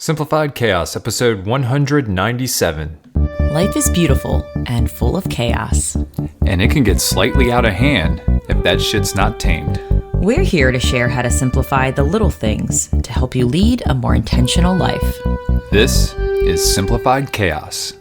Simplified Chaos, episode 197. Life is beautiful and full of chaos. And it can get slightly out of hand if that shit's not tamed. We're here to share how to simplify the little things to help you lead a more intentional life. This is Simplified Chaos.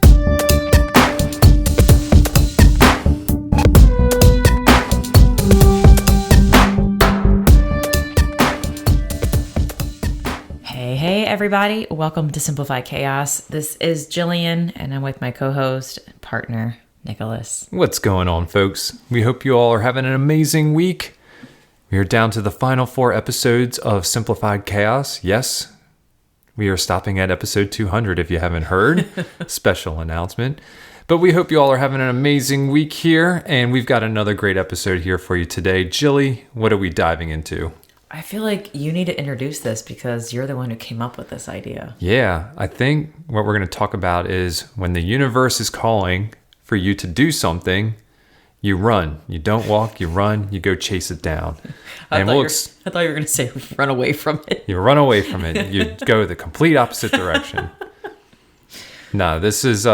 Hey everybody, welcome to Simplify Chaos. This is Jillian and I'm with my co-host and partner, Nicholas. What's going on, folks? We hope you all are having an amazing week. We are down to the final 4 episodes of Simplified Chaos. Yes, we are stopping at episode 200 if you haven't heard. Special announcement. But we hope you all are having an amazing week here, and we've got another great episode here for you today. Jilly, what are we diving into? I feel like you need to introduce this because you're the one who came up with this idea. Yeah, I think what we're going to talk about is when the universe is calling for you to do something, you run. You don't walk, you run, you go chase it down. I thought you were going to say run away from it. You run away from it. You go the complete opposite direction. No, this is,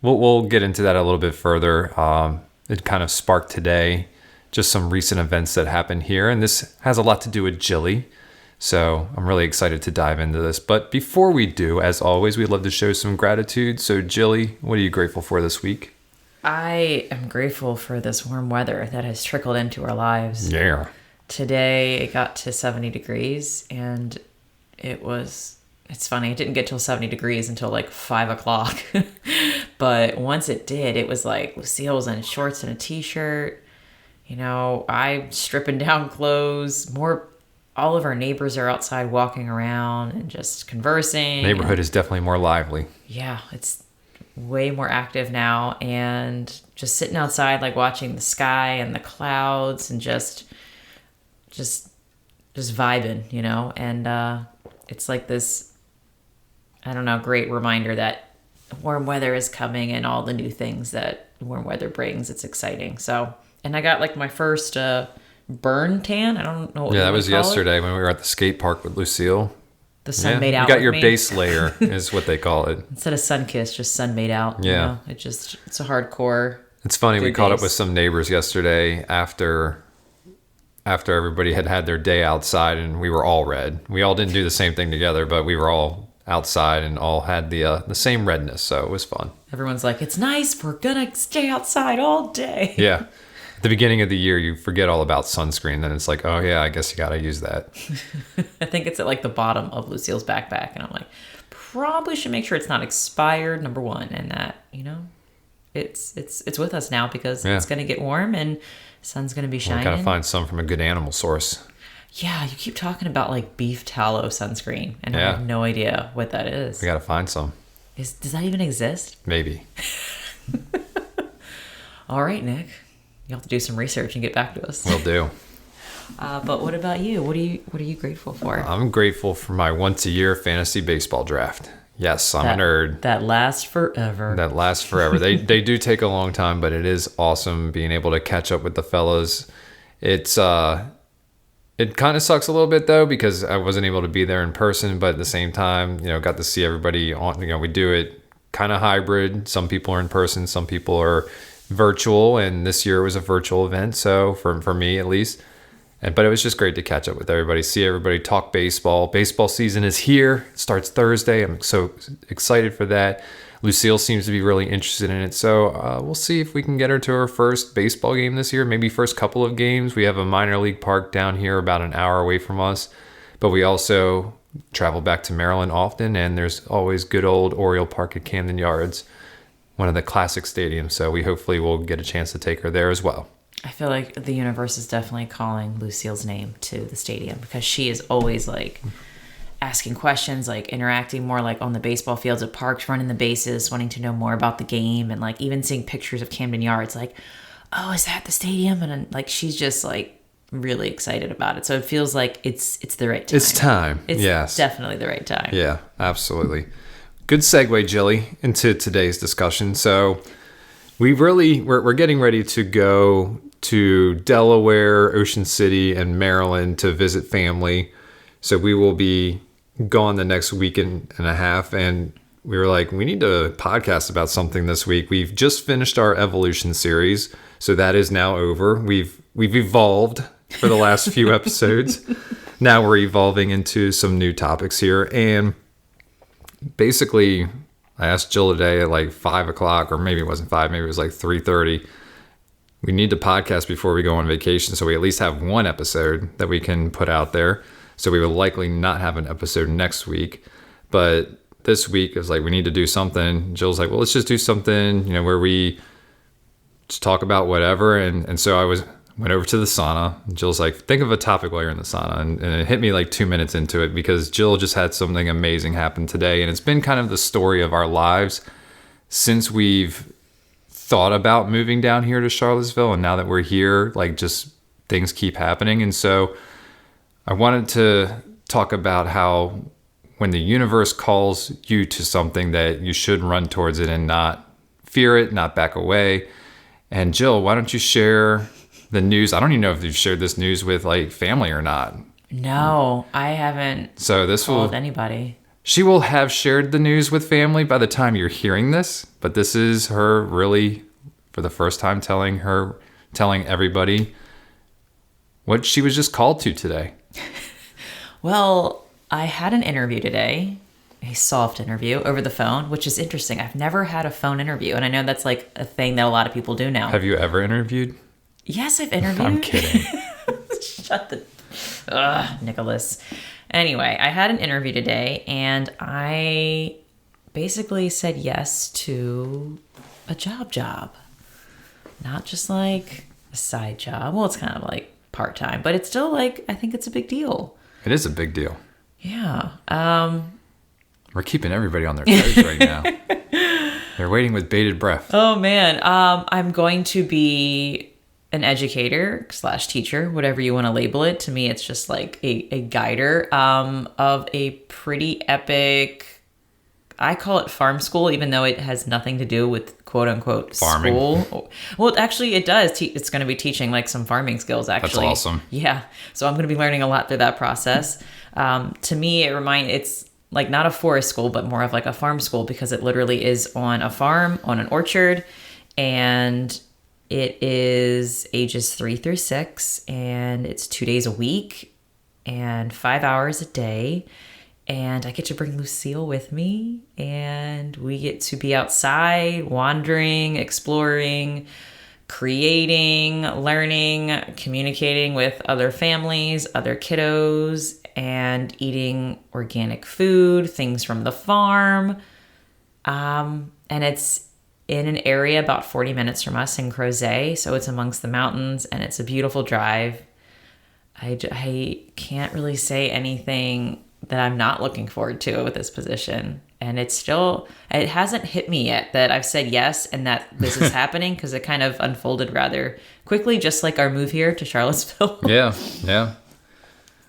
we'll get into that a little bit further. It kind of sparked today. Just some recent events that happened here, and this has a lot to do with Jilly, so I'm really excited to dive into this. But before we do, as always, we'd love to show some gratitude. So Jilly, what are you grateful for this week? I am grateful for this warm weather that has trickled into our lives. Yeah. Today it got to 70 degrees, and it's funny, it didn't get till 70 degrees until like 5 o'clock. But once it did, it was like Lucille was in shorts and a t-shirt. You know, I'm stripping down clothes. All of our neighbors are outside walking around and just conversing. Neighborhood is definitely more lively. Yeah, it's way more active now. And just sitting outside, like watching the sky and the clouds and just vibing, you know. And it's like this, I don't know, great reminder that warm weather is coming and all the new things that warm weather brings. It's exciting. So... And I got like my first burn tan. I don't know what that was yesterday when we were at the skate park with Lucille. The sun made out. You got your base layer is what they call it. Instead of sun kiss, just sun made out. Yeah. You know? It's a hardcore. It's funny, we caught up with some neighbors yesterday after everybody had their day outside and we were all red. We all didn't do the same thing together, but we were all outside and all had the same redness, so it was fun. Everyone's like, it's nice, we're gonna stay outside all day. Yeah. The beginning of the year, you forget all about sunscreen. Then it's like, oh yeah, I guess you got to use that. I think it's at like the bottom of Lucille's backpack. And I'm like, probably should make sure it's not expired, number one. And that, you know, it's with us now because it's going to get warm and the sun's going to be shining. Got to find some from a good animal source. Yeah, you keep talking about like beef tallow sunscreen. And I have no idea what that is. We got to find some. Does that even exist? Maybe. All right, Nick. You'll have to do some research and get back to us. Will do. But what about you? What are you grateful for? I'm grateful for my once-a-year fantasy baseball draft. Yes, I'm a nerd. That lasts forever. They do take a long time, but it is awesome being able to catch up with the fellas. It kind of sucks a little bit though because I wasn't able to be there in person, but at the same time, you know, got to see everybody on. You know, we do it kind of hybrid. Some people are in person, some people are virtual, and this year was a virtual event, so for me at least, but it was just great to catch up with everybody, see everybody, talk baseball season is here. It starts Thursday. I'm so excited for that. Lucille seems to be really interested in it, so we'll see if we can get her to her first baseball game this year, maybe first couple of games. We have a minor league park down here about an hour away from us, but we also travel back to Maryland often, and there's always good old Oriole Park at Camden Yards, one of the classic stadiums, so we hopefully will get a chance to take her there as well. I feel like the universe is definitely calling Lucille's name to the stadium because she is always like asking questions, like interacting more like on the baseball fields at parks, running the bases, wanting to know more about the game, and like even seeing pictures of Camden Yards, like, oh, is that the stadium? And like she's just like really excited about it. So it feels like it's the right time. It's time. It's definitely the right time. Yeah, absolutely. Good segue, Jilly, into today's discussion. So we're getting ready to go to Delaware, Ocean City, and Maryland to visit family. So we will be gone the next week and a half, and we were like, we need to podcast about something this week. We've just finished our evolution series, so that is now over. We've evolved for the last few episodes. Now we're evolving into some new topics here, and basically I asked Jill today at like 5 o'clock, or maybe it wasn't 5, maybe it was like 3:30. We need to podcast before we go on vacation, so we at least have one episode that we can put out there. So we will likely not have an episode next week. But this week it was like, we need to do something. Jill's like, well, let's just do something, where we just talk about whatever. And so I went over to the sauna. Jill's like, think of a topic while you're in the sauna. And it hit me like 2 minutes into it, because Jill just had something amazing happen today. And it's been kind of the story of our lives since we've thought about moving down here to Charlottesville. And now that we're here, like, just things keep happening. And so I wanted to talk about how when the universe calls you to something, that you should run towards it and not fear it, not back away. And Jill, why don't you share the news? I don't even know if you've shared this news with like family or not. No, I haven't. So this told anybody. She will have shared the news with family by the time you're hearing this, but this is her really, for the first time, telling everybody what she was just called to today. Well, I had an interview today, a soft interview over the phone, which is interesting. I've never had a phone interview, and I know that's like a thing that a lot of people do now. Have you ever interviewed? Yes, I've interviewed. I'm kidding. Shut the... Nicholas. Anyway, I had an interview today, and I basically said yes to a job. Not just like a side job. Well, it's kind of like part-time, but it's still like, I think it's a big deal. It is a big deal. Yeah. We're keeping everybody on their toes right now. They're waiting with bated breath. Oh, man. I'm going to be an educator / teacher, whatever you want to label it. To me, it's just like a guider of a pretty epic, I call it farm school, even though it has nothing to do with quote unquote farming. School. Well, actually it does. It's going to be teaching like some farming skills, actually. That's awesome. Yeah. So I'm going to be learning a lot through that process. To me, it's like not a forest school, but more of like a farm school, because it literally is on a farm, on an orchard, and it is ages 3 through 6, and it's 2 days a week and 5 hours a day. And I get to bring Lucille with me, and we get to be outside, wandering, exploring, creating, learning, communicating with other families, other kiddos, and eating organic food, things from the farm. And it's in an area about 40 minutes from us in Crozet, so it's amongst the mountains, and it's a beautiful drive. I can't really say anything that I'm not looking forward to with this position. And it hasn't hit me yet that I've said yes and that this is happening, because it kind of unfolded rather quickly, just like our move here to Charlottesville. Yeah.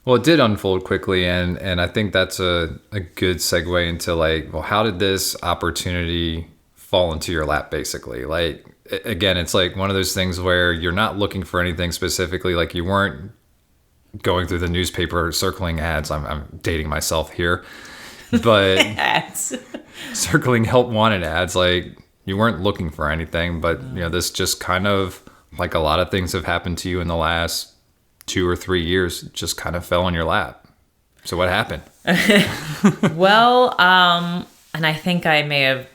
Well, it did unfold quickly, and I think that's a good segue into like, well, how did this opportunity fall into your lap, basically? Like, again, it's like one of those things where you're not looking for anything specifically. Like, you weren't going through the newspaper circling ads. I'm dating myself here, but Ads. Circling help wanted ads. Like, you weren't looking for anything, but this just kind of, like a lot of things have happened to you in the last 2 or 3 years, just kind of fell in your lap. So what happened? Well, and I think I may have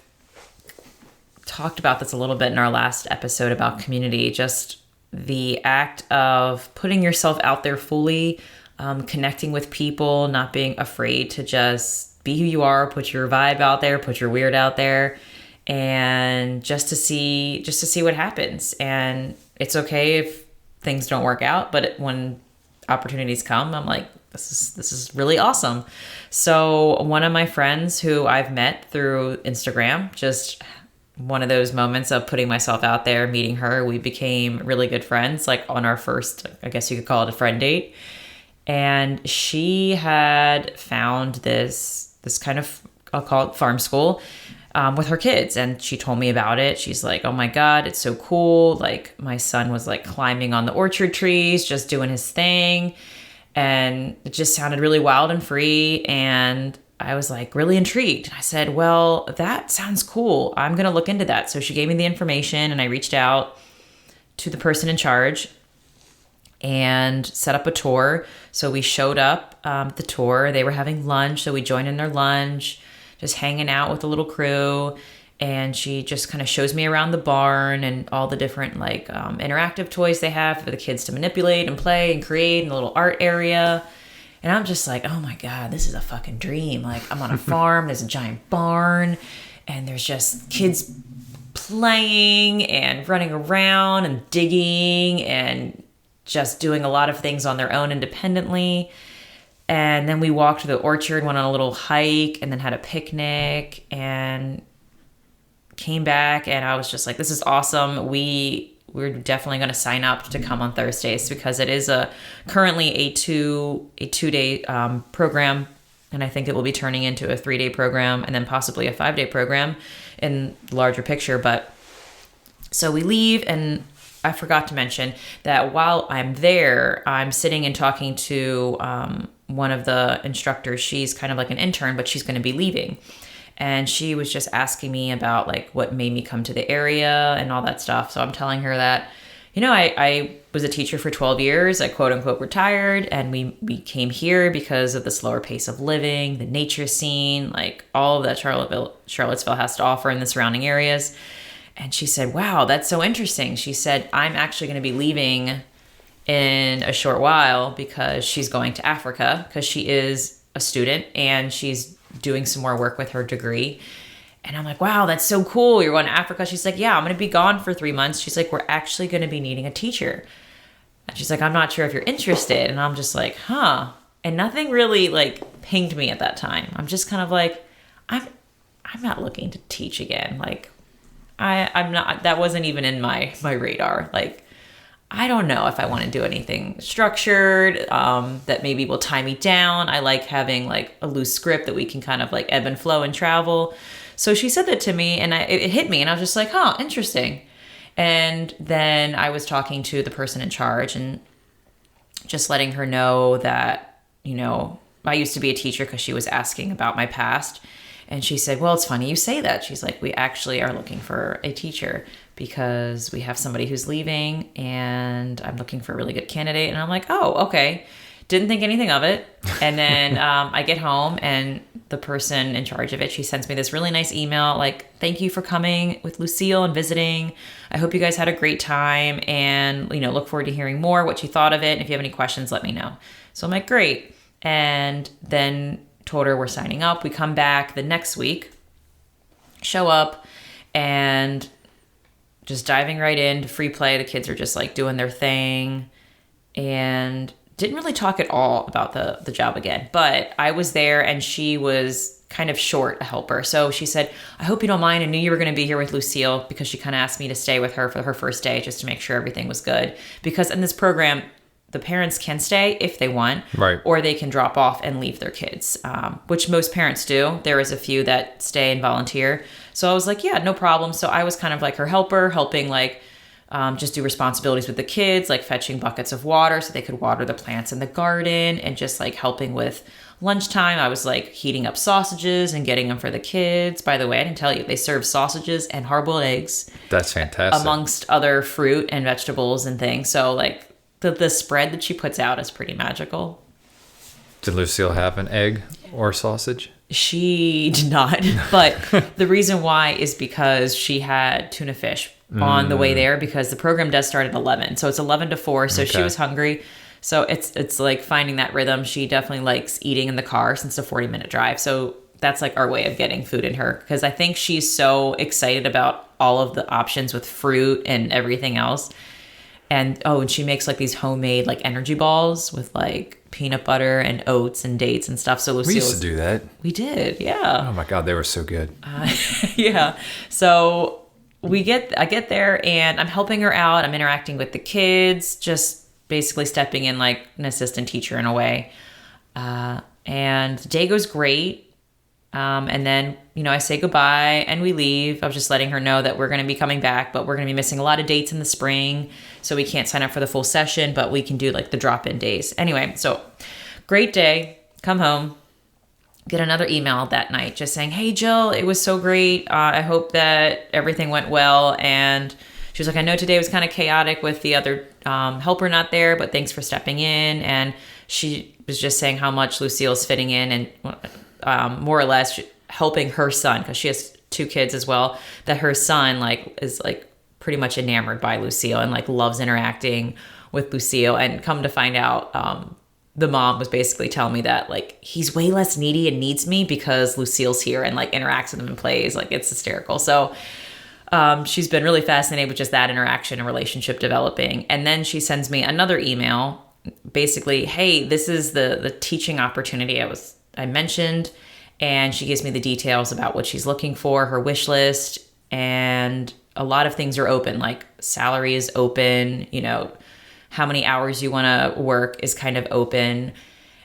talked about this a little bit in our last episode about community, just the act of putting yourself out there fully, connecting with people, not being afraid to just be who you are, put your vibe out there, put your weird out there, and just to see what happens. And it's okay if things don't work out, but when opportunities come, I'm like, this is really awesome. So one of my friends who I've met through Instagram, just one of those moments of putting myself out there, meeting her, we became really good friends, like on our first, I guess you could call it a friend date. And she had found this kind of, I'll call it farm school, with her kids. And she told me about it. She's like, oh my God, it's so cool. Like, my son was like climbing on the orchard trees, just doing his thing. And it just sounded really wild and free. And I was like really intrigued. I said, well, that sounds cool. I'm going to look into that. So she gave me the information and I reached out to the person in charge and set up a tour. So we showed up at the tour. They were having lunch. So we joined in their lunch, just hanging out with the little crew. And she just kind of shows me around the barn and all the different like interactive toys they have for the kids to manipulate and play and create, and a little art area. And I'm just like, oh my God, this is a fucking dream. Like, I'm on a farm, there's a giant barn, and there's just kids playing and running around and digging and just doing a lot of things on their own independently. And then we walked to the orchard, went on a little hike, and then had a picnic and came back. And I was just like, this is awesome. We're definitely going to sign up to come on Thursdays, because it is currently a two-day program. And I think it will be turning into a 3-day program and then possibly a 5-day program in the larger picture. But so we leave, and I forgot to mention that while I'm there, I'm sitting and talking to one of the instructors. She's kind of like an intern, but she's going to be leaving. And she was just asking me about like what made me come to the area and all that stuff. So I'm telling her that, I was a teacher for 12 years. I quote unquote retired, and we came here because of the slower pace of living, the nature scene, like all of that Charlottesville has to offer in the surrounding areas. And she said, wow, that's so interesting. She said, I'm actually going to be leaving in a short while because she's going to Africa, because she is a student and she's doing some more work with her degree. And I'm like, wow, that's so cool. You're going to Africa. She's like, yeah, I'm going to be gone for 3 months. She's like, we're actually going to be needing a teacher. And she's like, I'm not sure if you're interested. And I'm just like, huh. And nothing really like pinged me at that time. I'm just kind of like, I'm not looking to teach again. Like I'm not, that wasn't even in my radar. Like, I don't know if I want to do anything structured that maybe will tie me down. I like having like a loose script that we can kind of like ebb and flow and travel. So she said that to me, and it hit me, and I was just like, huh, interesting. And then I was talking to the person in charge and just letting her know that, I used to be a teacher, because she was asking about my past. And she said, well, it's funny you say that. She's like, we actually are looking for a teacher because we have somebody who's leaving, and I'm looking for a really good candidate. And I'm like, oh, okay. Didn't think anything of it. And then I get home, and the person in charge of it, she sends me this really nice email, like, thank you for coming with Lucille and visiting. I hope you guys had a great time, and, look forward to hearing more, what you thought of it. And if you have any questions, let me know. So I'm like, great. And then told her we're signing up. We come back the next week, show up, and just diving right into free play. The kids are just like doing their thing, and didn't really talk at all about the job again. But I was there, and she was kind of short a helper. So she said, I hope you don't mind. I knew you were going to be here with Lucille, because she kind of asked me to stay with her for her first day just to make sure everything was good. Because in this program, the parents can stay if they want, right, or they can drop off and leave their kids, which most parents do. There is a few that stay and volunteer. So I was like, yeah, no problem. So I was kind of like her helper, helping like just do responsibilities with the kids, like fetching buckets of water so they could water the plants in the garden, and just like helping with lunchtime. I was like heating up sausages and getting them for the kids. By the way, I didn't tell you, they serve sausages and hard-boiled eggs. That's fantastic. Amongst other fruit and vegetables and things. So like, the spread that she puts out is pretty magical. Did Lucille have an egg or sausage? She did not. But the reason why is because she had tuna fish on the way there, because the program does start at 11. So it's 11 to 4. So she was hungry. So it's like finding that rhythm. She definitely likes eating in the car, since it's a 40-minute drive. So that's like our way of getting food in her, because I think she's so excited about all of the options with fruit and everything else. And she makes like these homemade like energy balls with like peanut butter and oats and dates and stuff. So Lucille, we used to do that. We did, yeah. Oh my God, they were so good. Yeah. So I get there, and I'm helping her out. I'm interacting with the kids, just basically stepping in like an assistant teacher in a way. And the day goes great. And then, I say goodbye and we leave. I was just letting her know that we're going to be coming back, but we're going to be missing a lot of dates in the spring. So we can't sign up for the full session, but we can do like the drop-in days. Anyway, so great day. Come home. Get another email that night just saying, hey, Jill, it was so great. I hope that everything went well. And she was like, I know today was kind of chaotic with the other helper not there, but thanks for stepping in. And she was just saying how much Lucille's fitting in and more or less helping her son, because she has 2 kids as well, that her son is pretty much enamored by Lucille and loves interacting with Lucille. And come to find out, the mom was basically telling me that he's way less needy and needs me because Lucille's here and interacts with him and plays. It's hysterical. So she's been really fascinated with just that interaction and relationship developing. And then she sends me another email basically, hey, this is the teaching opportunity I mentioned. And she gives me the details about what she's looking for, her wish list, and a lot of things are open, like salary is open, how many hours you want to work is kind of open.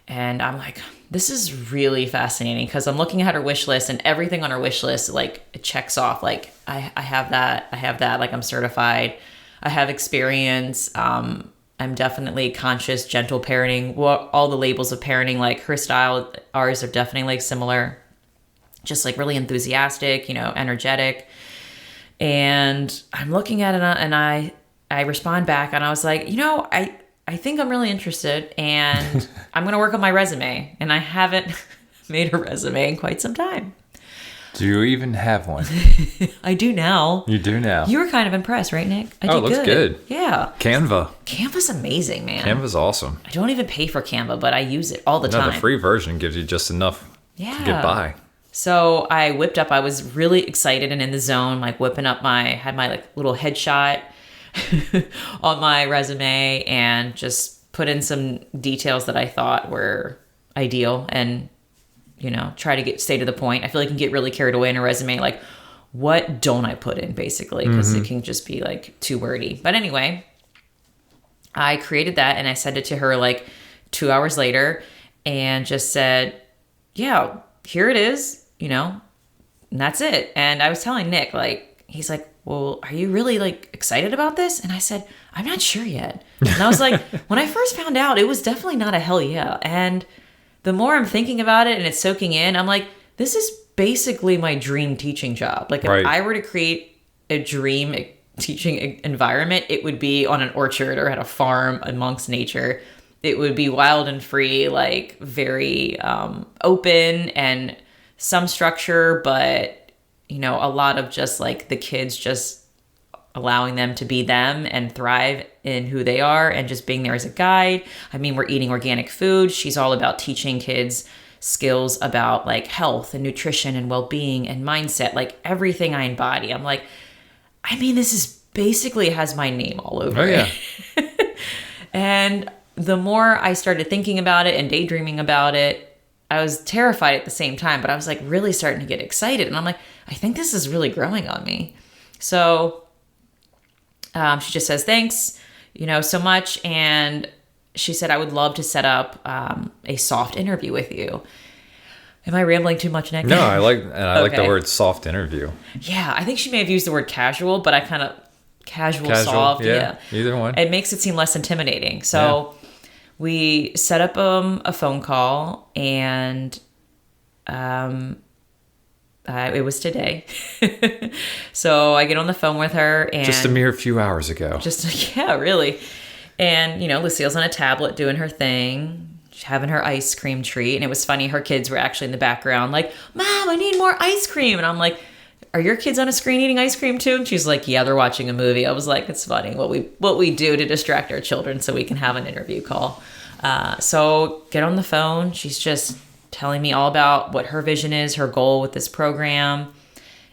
And I'm like, this is really fascinating because I'm looking at her wish list and everything on her wish list, it checks off. I have that. I'm certified. I have experience. I'm definitely conscious, gentle parenting. Well, all the labels of parenting, her style, ours are definitely similar. Just really enthusiastic, energetic. And I'm looking at it and I respond back and I was like, I think I'm really interested and I'm going to work on my resume. And I haven't made a resume in quite some time. Do you even have one? I do now. You do now. You were kind of impressed, right, Nick? I did it looks good. Yeah. Canva's amazing, man. Canva's awesome. I don't even pay for Canva, but I use it all the time. The free version gives you just enough to get by. So I whipped up, I was really excited and in the zone, whipping up had my little headshot on my resume and just put in some details that I thought were ideal and, try to stay to the point. I feel like you can get really carried away in a resume. What don't I put in basically? Because it can just be too wordy. But anyway, I created that and I sent it to her 2 hours later and just said, yeah, here it is, and that's it. And I was telling Nick, he's like, well, are you really excited about this? And I said, I'm not sure yet. And I was like, when I first found out, it was definitely not a hell yeah. And the more I'm thinking about it and it's soaking in, I'm like, this is basically my dream teaching job. If I were to create a dream teaching environment, it would be on an orchard or at a farm amongst nature. It would be wild and free, very open and some structure, but a lot of just the kids just allowing them to be them and thrive in who they are and just being there as a guide. I mean, we're eating organic food. She's all about teaching kids skills about health and nutrition and well-being and mindset, everything I embody. I'm like, this is basically has my name all over it. And the more I started thinking about it and daydreaming about it, I was terrified at the same time, but I was really starting to get excited. And I'm like, I think this is really growing on me. So she just says, thanks, so much. And she said, I would love to set up a soft interview with you. Am I rambling too much, Nick? No, I like the word soft interview. Yeah, I think she may have used the word casual, but I kind of casual, soft. Yeah, either one. It makes it seem less intimidating. So we set up a phone call, and it was today. So I get on the phone with her, and just a mere few hours ago. Really. And Lucille's on a tablet doing her thing, having her ice cream treat. And it was funny, her kids were actually in the background Mom, I need more ice cream. And I'm like, are your kids on a screen eating ice cream too? And she's like, yeah, they're watching a movie. I was like, it's funny what we do to distract our children so we can have an interview call. So get on the phone. She's just telling me all about what her vision is, her goal with this program.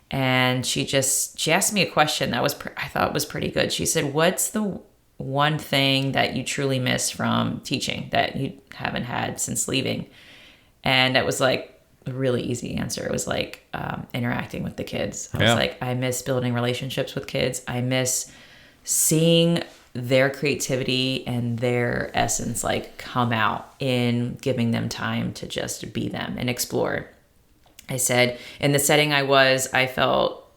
And she asked me a question that I thought was pretty good. She said, what's the one thing that you truly miss from teaching that you haven't had since leaving? And that was a really easy answer. It was interacting with the kids. I was like, I miss building relationships with kids. I miss seeing their creativity and their essence come out in giving them time to just be them and explore. I said, in the setting I felt,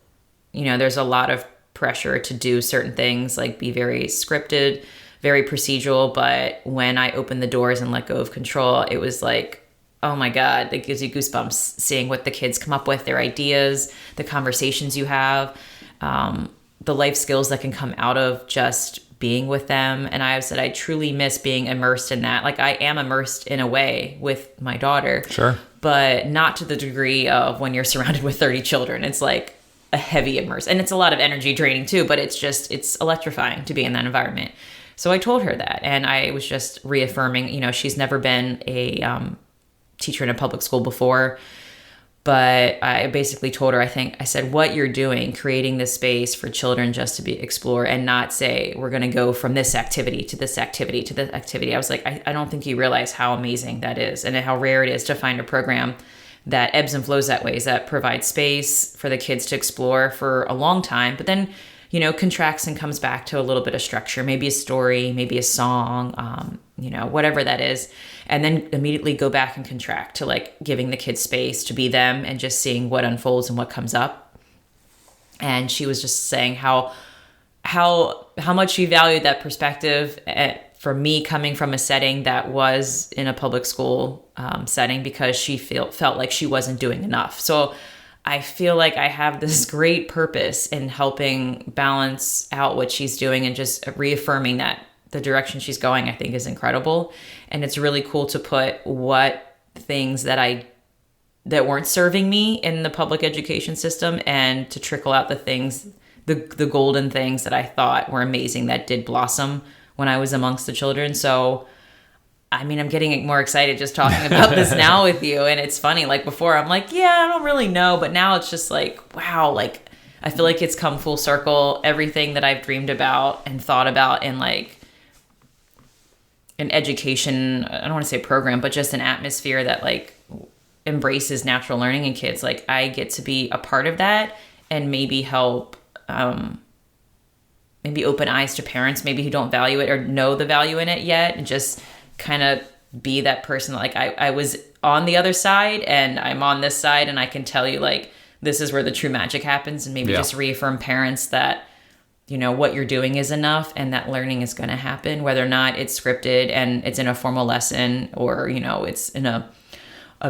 there's a lot of pressure to do certain things, like be very scripted, very procedural. But when I opened the doors and let go of control, it was like, oh my God, it gives you goosebumps seeing what the kids come up with, their ideas, the conversations you have, the life skills that can come out of just being with them. And I have said I truly miss being immersed in that. Like, I am immersed in a way with my daughter. Sure. But not to the degree of when you're surrounded with 30 children. It's like a heavy immerse. And it's a lot of energy draining too, but it's electrifying to be in that environment. So I told her that. And I was just reaffirming, she's never been a teacher in a public school before. But I basically told her, I said, what you're doing, creating this space for children just to explore and not say, we're going to go from this activity to this activity to this activity. I was like, I don't think you realize how amazing that is and how rare it is to find a program that ebbs and flows that way, that provides space for the kids to explore for a long time, but then, contracts and comes back to a little bit of structure, maybe a story, maybe a song, whatever that is. And then immediately go back and contract to like giving the kids space to be them and just seeing what unfolds and what comes up. And she was just saying how much she valued that perspective for me coming from a setting that was in a public school setting, because she felt like she wasn't doing enough. So I feel like I have this great purpose in helping balance out what she's doing and just reaffirming that the direction she's going, I think, is incredible. And it's really cool to put what things that weren't serving me in the public education system and to trickle out the things, the golden things that I thought were amazing that did blossom when I was amongst the children. So, I'm getting more excited just talking about this now with you. And it's funny, like before I'm like, yeah, I don't really know. But now it's just like, wow, like I feel like it's come full circle. Everything that I've dreamed about and thought about in like an education, I don't want to say program, but just an atmosphere that like embraces natural learning in kids. Like I get to be a part of that and maybe help, maybe open eyes to parents, maybe who don't value it or know the value in it yet, and just kind of be that person. Like I was on the other side and I'm on this side, and I can tell you like this is where the true magic happens, and maybe just reaffirm parents that what you're doing is enough and that learning is going to happen, whether or not it's scripted and it's in a formal lesson or it's in a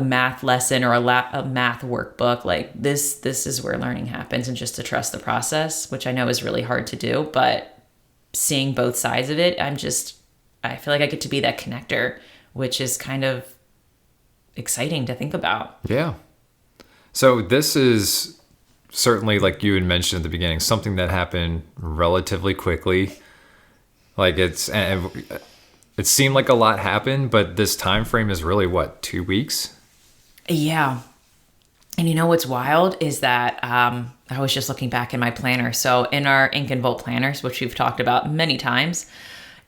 math lesson or a math workbook. Like this is where learning happens, and just to trust the process, which I know is really hard to do, but seeing both sides of it, I feel like I get to be that connector, which is kind of exciting to think about. Yeah. So this is certainly, like you had mentioned at the beginning, something that happened relatively quickly. Like it seemed like a lot happened, but this time frame is really 2 weeks? Yeah. And what's wild is that I was just looking back in my planner. So in our Ink and Bolt planners, which we've talked about many times,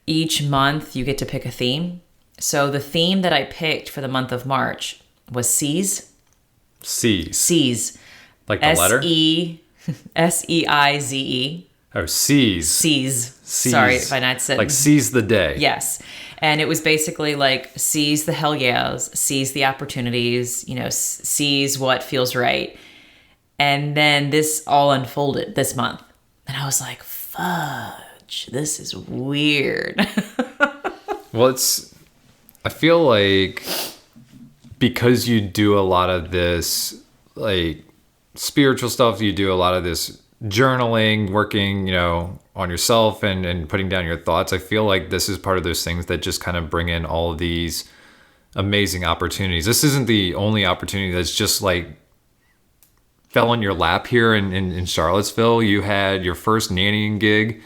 each month you get to pick a theme. So the theme that I picked for the month of March was Seize. Seize. Like the letter? Seize. Oh, seize. Seize. Sorry if I not said. Like seize the day. Yes. And it was basically like seize the hell yeahs, seize the opportunities, seize what feels right. And then this all unfolded this month. And I was like, fudge, this is weird. Well, I feel like because you do a lot of this, like, spiritual stuff, you do a lot of this journaling, working, on yourself and putting down your thoughts. I feel like this is part of those things that just kind of bring in all of these amazing opportunities. This isn't the only opportunity that's just like fell in your lap here in Charlottesville. You had your first nannying gig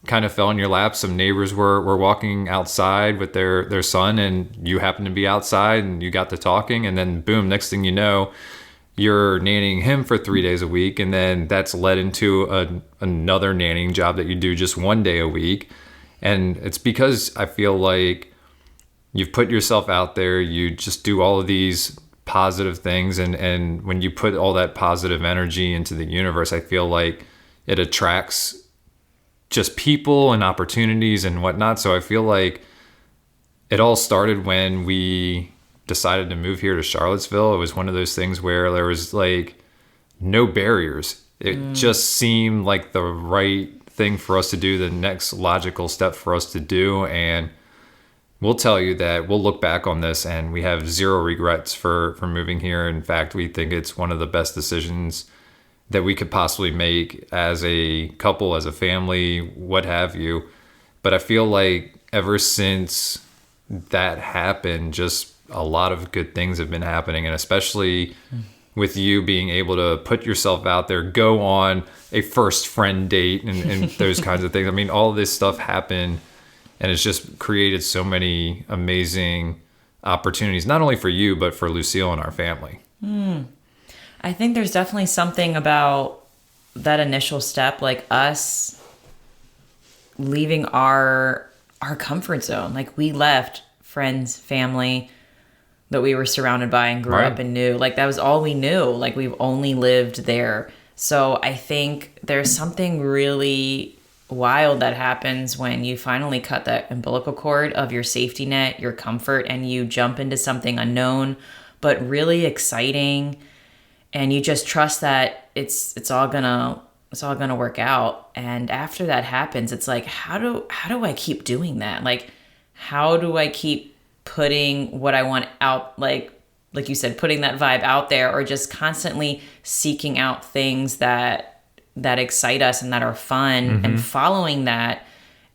kind of fell in your lap. Some neighbors were walking outside with their son, and you happened to be outside and you got to talking, and then boom, next thing you know, you're nannying him for 3 days a week, and then that's led into another nannying job that you do just 1 day a week. And it's because I feel like you've put yourself out there, you just do all of these positive things, and when you put all that positive energy into the universe, I feel like it attracts just people and opportunities and whatnot. So I feel like it all started when we decided to move here to Charlottesville, it was one of those things where there was like no barriers. It just seemed like the right thing for us to do, the next logical step for us to do. And we'll tell you that we'll look back on this and we have zero regrets for moving here. In fact, we think it's one of the best decisions that we could possibly make as a couple, as a family, what have you. But I feel like ever since that happened, just a lot of good things have been happening. And especially with you being able to put yourself out there, go on a first friend date and those kinds of things. I mean, all of this stuff happened and it's just created so many amazing opportunities, not only for you, but for Lucille and our family. I think there's definitely something about that initial step, like us leaving our comfort zone. Like we left friends, family that we were surrounded by and grew up and knew. Like that was all we knew. Like we've only lived there. So I think there's something really wild that happens when you finally cut that umbilical cord of your safety net, your comfort, and you jump into something unknown, but really exciting. And you just trust that it's all gonna work out. And after that happens, it's like, how do I keep doing that? Like, how do I keep putting what I want out, like you said, putting that vibe out there, or just constantly seeking out things that excite us and that are fun and following that.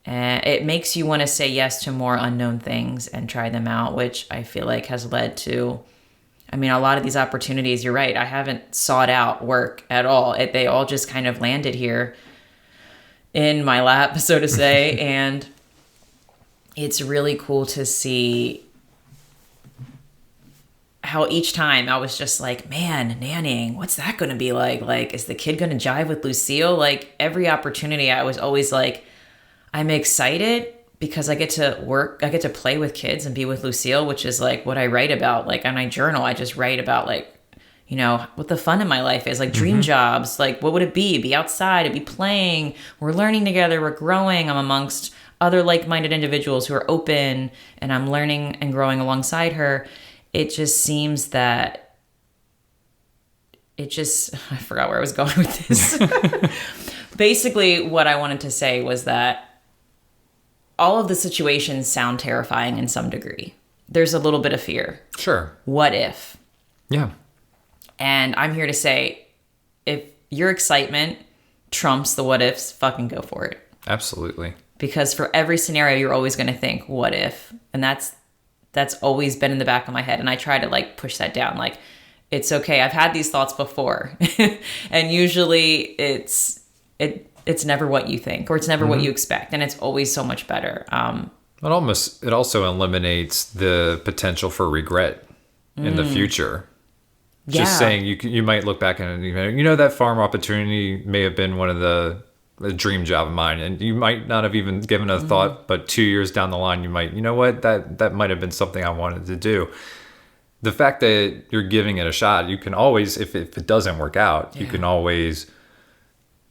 It makes you want to say yes to more unknown things and try them out, which I feel like has led to, I mean, a lot of these opportunities, you're right, I haven't sought out work at all. They all just kind of landed here in my lap, so to say. And it's really cool to see how each time I was just like, man, nannying, what's that going to be like? Like, is the kid going to jive with Lucille? Like every opportunity, I was always like, I'm excited because I get to work, I get to play with kids and be with Lucille, which is like what I write about. Like on my journal, I just write about like, you know, what the fun in my life is, like dream jobs. Like what would it be? Be outside, it'd be playing. We're learning together. We're growing. I'm amongst other like-minded individuals who are open, and I'm learning and growing alongside her. It just seems that I forgot where I was going with this. Basically, what I wanted to say was that all of the situations sound terrifying in some degree. There's a little bit of fear. Sure. What if? Yeah. And I'm here to say, if your excitement trumps the what ifs, fucking go for it. Absolutely. Because for every scenario, you're always going to think, what if? And that's always been in the back of my head. And I try to like push that down. Like, it's okay. I've had these thoughts before. And usually it's never what you think, or it's never what you expect. And it's always so much better. It also eliminates the potential for regret in the future. Just saying, you might look back and that farm opportunity may have been one of the dream job of mine, and you might not have even given a thought, but 2 years down the line, you might, that might have been something I wanted to do. The fact that you're giving it a shot, you can always, if it doesn't work out, you can always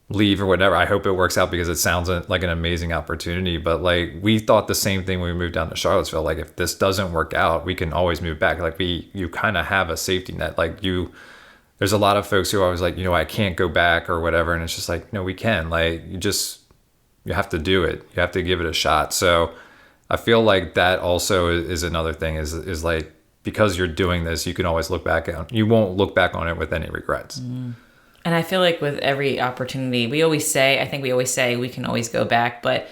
leave or whatever. I hope it works out because it sounds like an amazing opportunity. But like, we thought the same thing when we moved down to Charlottesville. Like, if this doesn't work out, we can always move back. Like, you kind of have a safety net. Like, there's a lot of folks who are always like, I can't go back or whatever. And it's just like, no, we can. Like, you have to do it. You have to give it a shot. So I feel like that also is another thing is like, because you're doing this, you can always look back on. You won't look back on it with any regrets. And I feel like with every opportunity, we always say we can always go back, but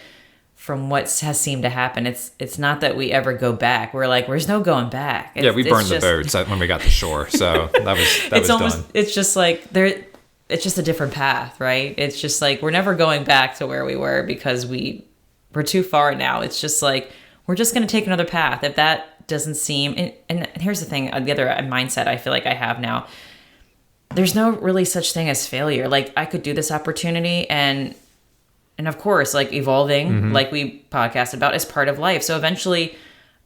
from what has seemed to happen, it's not that we ever go back. We're like, there's no going back. We burned the boats when we got to shore, so that was done. It's just like it's just a different path, right? It's just like we're never going back to where we were because we're too far now. It's just like we're just going to take another path. If that doesn't seem, and here's the thing, the other mindset I feel like I have now. There's no really such thing as failure. Like, I could do this opportunity and of course, like, evolving, like we podcasted about, is part of life. So eventually,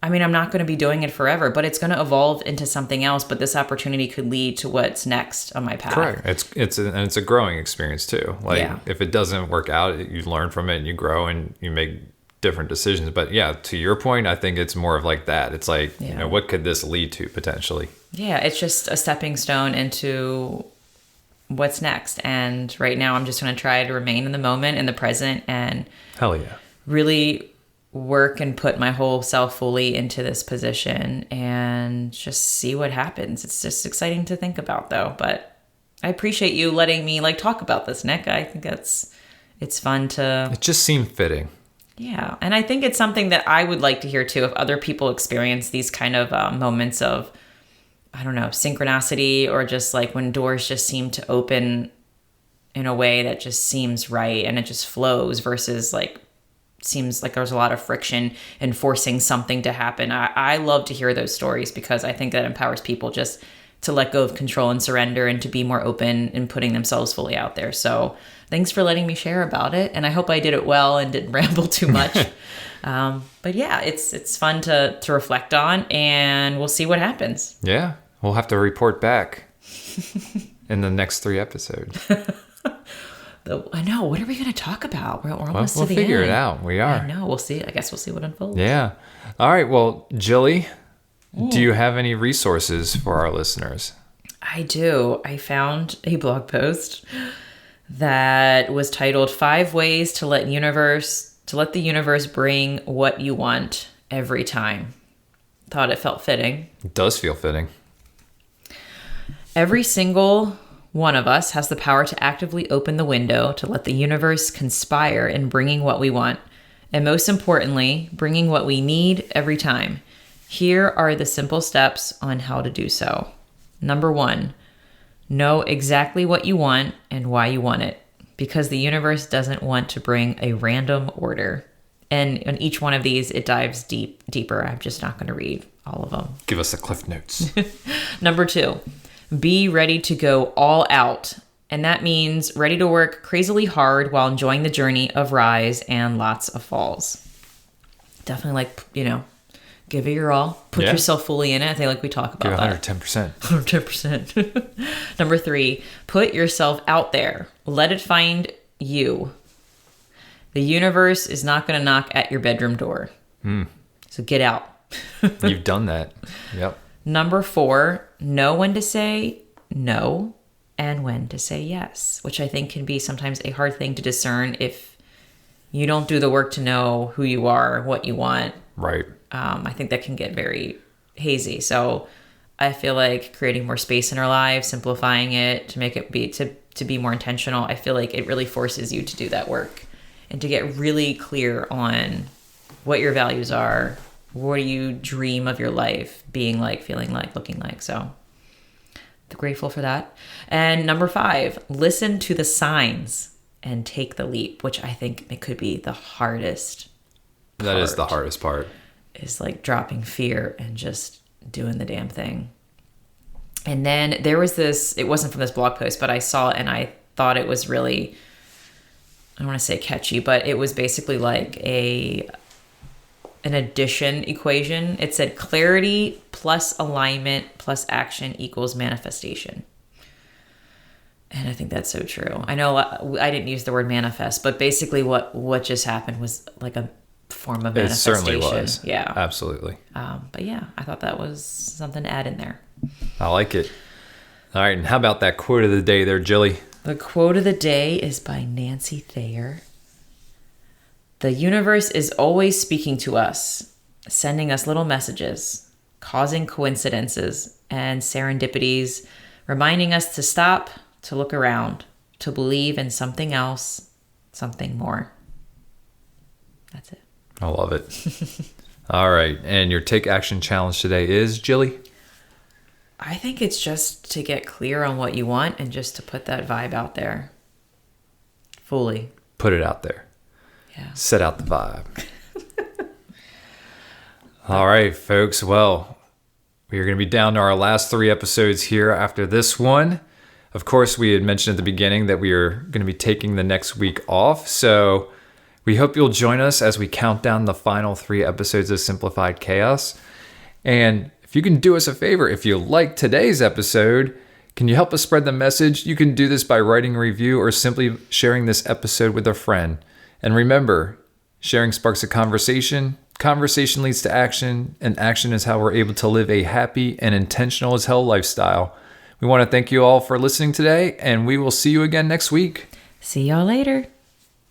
I mean, I'm not going to be doing it forever, but it's going to evolve into something else. But this opportunity could lead to what's next on my path. Correct. It's a growing experience too. Like, if it doesn't work out, you learn from it and you grow and you make different decisions. But yeah, to your point, I think it's more of like that. It's like, what could this lead to potentially? Yeah, it's just a stepping stone into what's next. And right now I'm just going to try to remain in the moment, in the present, and Hell yeah. really work and put my whole self fully into this position and just see what happens. It's just exciting to think about, though. But I appreciate you letting me talk about this, Nick. I think it's fun to... It just seemed fitting. Yeah. And I think it's something that I would like to hear too, if other people experience these kind of moments of, I don't know, synchronicity, or just like when doors just seem to open in a way that just seems right and it just flows, versus seems like there's a lot of friction in forcing something to happen. I love to hear those stories, because I think that empowers people just to let go of control and surrender, and to be more open and putting themselves fully out there. So thanks for letting me share about it. And I hope I did it well and didn't ramble too much. But yeah, it's fun to reflect on, and we'll see what happens. Yeah. We'll have to report back in the next 3 episodes. I know. What are we going to talk about? We're almost to the end. We'll figure it out. We are. I know. We'll see. I guess we'll see what unfolds. Yeah. All right. Well, Jilly, do you have any resources for our listeners? I do. I found a blog post that was titled 5 Ways to Let the Universe Bring What You Want Every Time. Thought it felt fitting. It does feel fitting. Every single one of us has the power to actively open the window to let the universe conspire in bringing what we want, and most importantly, bringing what we need every time. Here are the simple steps on how to do so. Number 1, know exactly what you want and why you want it, because the universe doesn't want to bring a random order. And on each one of these, it dives deeper. I'm just not going to read all of them. Give us the cliff notes. Number 2, be ready to go all out. And that means ready to work crazily hard while enjoying the journey of rise and lots of falls. Definitely give it your all. Put yourself fully in it. I think we talk about that. 110%. 110%. Number 3, put yourself out there. Let it find you. The universe is not going to knock at your bedroom door. So get out. You've done that. Yep. Number 4, know when to say no and when to say yes, which I think can be sometimes a hard thing to discern if you don't do the work to know who you are, what you want. Right. I think that can get very hazy. So I feel like creating more space in our lives, simplifying it to make it to be more intentional, I feel like it really forces you to do that work and to get really clear on what your values are. What do you dream of your life being like, feeling like, looking like? So grateful for that. And number 5, listen to the signs and take the leap, which I think it could be the hardest part. That is the hardest part. Is dropping fear and just doing the damn thing. And then there was this, it wasn't from this blog post, but I saw it and I thought it was really, I don't want to say catchy, but it was basically like an addition equation. It said clarity plus alignment plus action equals manifestation. And I think that's so true. I know I didn't use the word manifest, but basically what just happened was like a form of manifestation. It certainly was. Yeah. Absolutely. But yeah, I thought that was something to add in there. I like it. All right. And how about that quote of the day there, Jilly? The quote of the day is by Nancy Thayer. The universe is always speaking to us, sending us little messages, causing coincidences and serendipities, reminding us to stop, to look around, to believe in something else, something more. That's it. I love it. All right. And your take action challenge today is, Jilly? I think it's just to get clear on what you want and just to put that vibe out there fully. Put it out there. Yeah. Set out the vibe. All right, folks. Well, we are going to be down to our last 3 episodes here after this one. Of course, we had mentioned at the beginning that we are going to be taking the next week off. So we hope you'll join us as we count down the final 3 episodes of Simplified Chaos. And if you can do us a favor, if you like today's episode, can you help us spread the message? You can do this by writing a review or simply sharing this episode with a friend. And remember, Sharing sparks a conversation. Conversation leads to action, and action is how we're able to live a happy and intentional as hell lifestyle. We want to thank you all for listening today, and we will see you again next week. See y'all later.